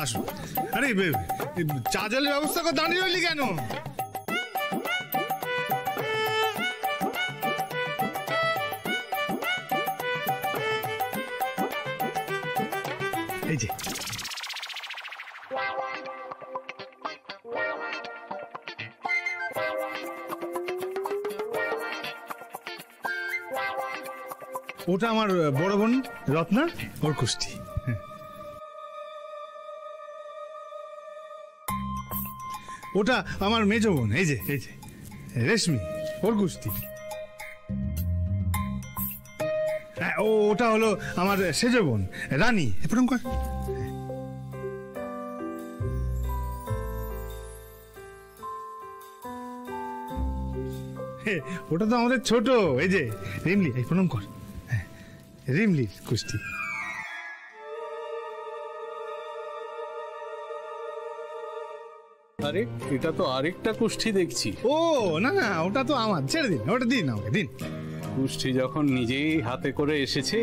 আসুন। আরে চা জলের ব্যবস্থা করে দাঁড়িয়ে রইলি কেন? এই যে ওটা আমার বড় বোন রত্না, ওর কুষ্টি। ওটা আমার মেজ বোন, এই যে রেশমি, ওর কুষ্টি। ওটা হলো আমার সেজ বোন রানী। প্রণাম কর। ওটা তো আমাদের ছোট, এই যে রিমলি, এই প্রণাম কর। রিমলির কুষ্টি। আরে এটা তো আরেকটা কুষ্টি দেখছি। ও না না, ওটা তো আমার, ছেড়ে দিন, ওটা দিন আমাকে দিন। কুষ্টি যখন নিজেই হাতে করে এসেছে,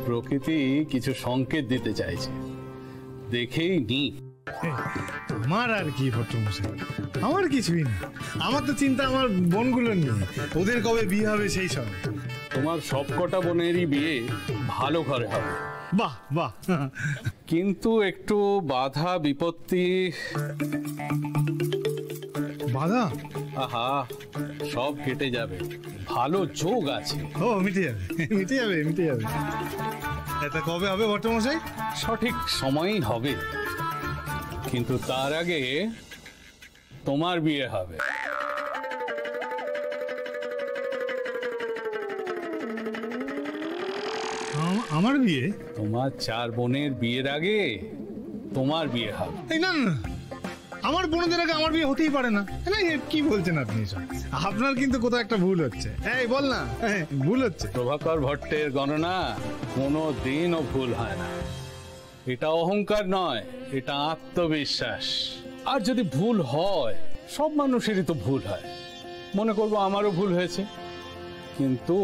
প্রকৃতি কিছু সংকেত দিতে চাইছে, দেখেই নি। আমার আর কি ভট্টমশাই, আমার কিছুই না। আমার তো চিন্তা আমার বোনগুলো নিয়ে, ওদের কবে বিয়ে হবে সেই সব। তোমার সবকটা বোনেরই বিয়ে ভালো ঘরে হবে। বাহ বাহ। কিন্তু একটু বাধা বিপত্তি। বাধা? আহা, সব কেটে যাবে, ভালো যোগ আছে। ও মিটে যাবে, মিটে যাবে, মিটে যাবে। এটা কবে হবে ভট্টমশাই? সঠিক সময়ই হবে, কিন্তু তার আগে তোমার বিয়ে হবে। আমার বিয়ে? তোমার 4 বোনের বিয়ের আগে তোমার বিয়ে হবে। এই না না, আমার বোনদের আগে আমার বিয়ে হতেই পারে না। কি বলছেন আপনি? আপনার কিন্তু কোথাও একটা ভুল হচ্ছে। এই বল না, ভুল হচ্ছে। প্রভাকর ভট্টের গণনা কোনো দিনও ভুল হয় না। এটা অহংকার নয়, এটা আত্মবিশ্বাস। আর যদি ভুল হয়, সব মানুষেরই তো ভুল হয়। মনে করবো আমারও ভুল হয়েছে, কিন্তু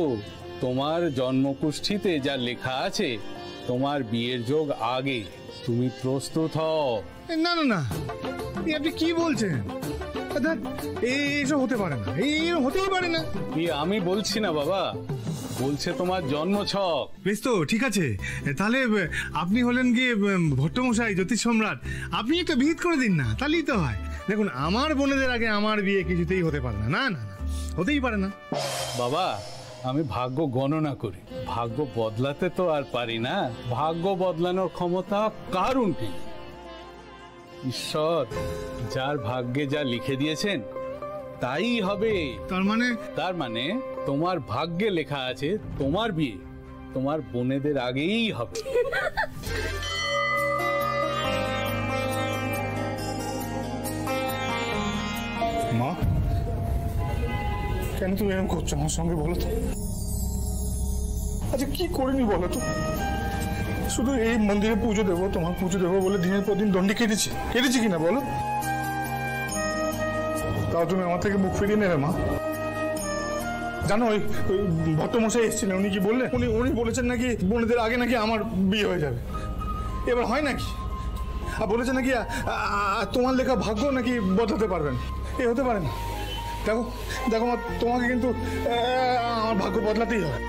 তোমার জন্মকুষ্ঠিতে যা লেখা আছে, তোমার বিয়ের যোগ আগে। তুমি প্রস্তুত হও। না না না, আপনি কি বলছেন? এইসব হতে পারে না, এই হতেই পারে না। কি আমি বলছি না বাবা, বলছে তোমার জন্ম ছক। বেশ তো, ঠিক আছে। তাহলে আপনি হলেন গিয়ে ভট্টমশাই, জ্যোতিষ সম্রাট, আপনি একটা বিহিত করে দিন না, তাহলেই তো হয়। দেখুন, আমার বোনেদের আগে আমার বিয়ে কিছুতেই হতে পারে না। না না না, হতেই পারে না। বাবা, আমি ভাগ্য গণনা করি, ভাগ্য বদলাতে তো আর পারি না। ভাগ্য বদলানোর ক্ষমতা কারণ কি? ঈশ্বর যার ভাগ্যে যা লিখে দিয়েছেন তাই হবে। তার মানে তোমার ভাগ্যে লেখা আছে তোমার বিয়ে তোমার বোনেদের আগেই হবে। মা, কেন তুমি এরকম করছো আমার সঙ্গে, বলো তো? আচ্ছা কি করিনি বলো তো? শুধু এই মন্দিরে পুজো দেবো, তোমার পুজো দেবো বলে দিনের পর দিন দণ্ডি কেটেছি কিনা বলো? তাও তুমি আমার থেকে মুখ ফিরিয়ে নেবে মা। জানো, ওই ভট্টমশাই এসেছিলেন, উনি কি বললেন? উনি বলেছেন নাকি বোনেদের আগে নাকি আমার বিয়ে হয়ে যাবে। এবার হয় নাকি? আর বলেছেন নাকি তোমার লেখা ভাগ্য নাকি বদলাতে পারবেন। এ হতে পারে না। দেখো দেখো মা, তোমাকে কিন্তু আমার ভাগ্য বদলাতেই হবে।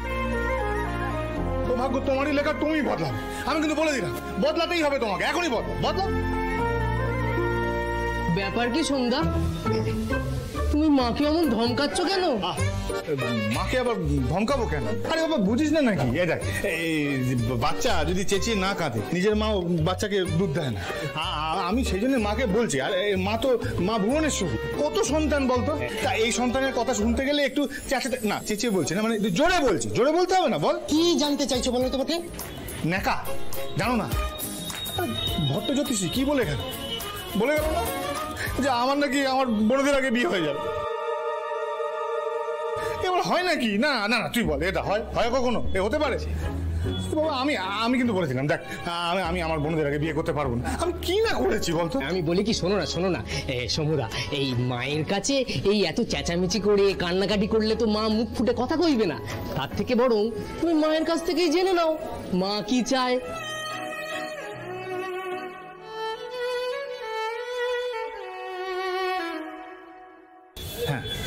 তো ভাগ্য তোমারই লেখা, তুমি বদলাবে। আমি কিন্তু বলে দিলাম, বদলাতেই হবে তোমাকে, এখনই বদলাও। ব্যাপার কি সন্ধ্যা, তুমি মাকে এমন ধমকাচ্ছ কেন? মাকে আবার ধমকাবো কেন? আরে বাবা, বুঝিস না নাকি? এই দেখ, বাচ্চা যদি চেঁচিয়ে না কাঁদে, নিজের মা বাচ্চাকে দুধ দেয় না। আমি সেই জন্য মাকে বলছি। আর মা তো মা ভুবনেশ্বরী, কত সন্তান বলতো। তা এই সন্তানের কথা শুনতে গেলে একটু না চেঁচিয়ে বলছি না, মানে জোরে বলছি। জোরে বলতে হবে না? বল, কি জানতে চাইছো বলো তোমাকে? নেকা জানো না? ভট্ট জ্যোতিষী কি বলে গেল? বলে গেল না যে আমার নাকি আমার বোনদের আগে বিয়ে হয়ে যাবে। এবার হয় নাকি? না না না, তুই বল, এটা হয় কখনো? এ হতে পারে? বাবা, আমি কিন্তু বলেছিলাম, দেখ, আমি আমার বোনদের আগে বিয়ে করতে পারবো না। আমি কি না করেছি বলতো? আমি বলি কি, শোনো না সমুদা, এই মায়ের কাছে এই এত চেঁচামেচি করে কান্নাকাটি করলে তো মা মুখ ফুটে কথা কইবে না। তার থেকে বরং তুমি মায়ের কাছ থেকেই জেনে নাও মা কি চায়।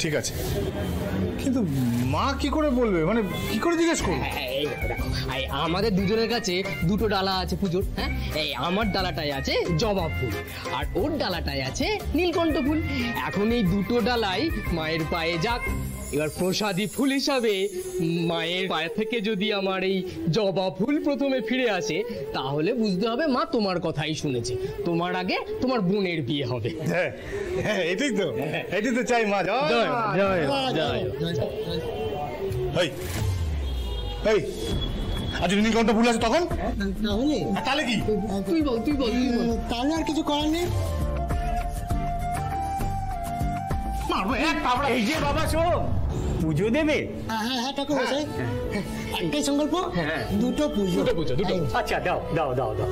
ঠিক আছে, কিন্তু মা কি করে বলবে, মানে কি করে জিজ্ঞেস করবে? এই দেখো, এই আমাদের দুজনের কাছে দুটো ডালা আছে পুজোর। হ্যাঁ, এই আমার ডালাটায় আছে জবা ফুল আর ওর ডালাটায় আছে নীলকণ্ঠ ফুল। এখন এই দুটো ডালাই মায়ের পায়ে যাক। এবার প্রসাদী ফুল হিসাবে মায়ের পায়ে থেকে যদি আমার এই জবা ফুল প্রথমে ফিরে আসে, তাহলে বুঝতে হবে মা তোমার কথাই শুনেছে। তোমার আগে তোমার বোনের বিয়ে হবে। হ্যাঁ হ্যাঁ, এটাই তো, এটাই তো চাই মা। জয় মা। জয় জয়। এই এই আজ নীলকণ্ঠ ফুল আছে তখন, তাহলে তাহলে কি? তুই বল তুই বল তুই বল। তাহলে আর কিছু করার নেই। মারবো এক তাবড়া। এই যে বাবা শোন, পুজো দেবে? হ্যাঁ হ্যাঁ ঠাকুর মশাই, একটাই সংকল্প, দুটো পুজো। দুটো পুজো, দুটো। আচ্ছা দাও দাও দাও দাও।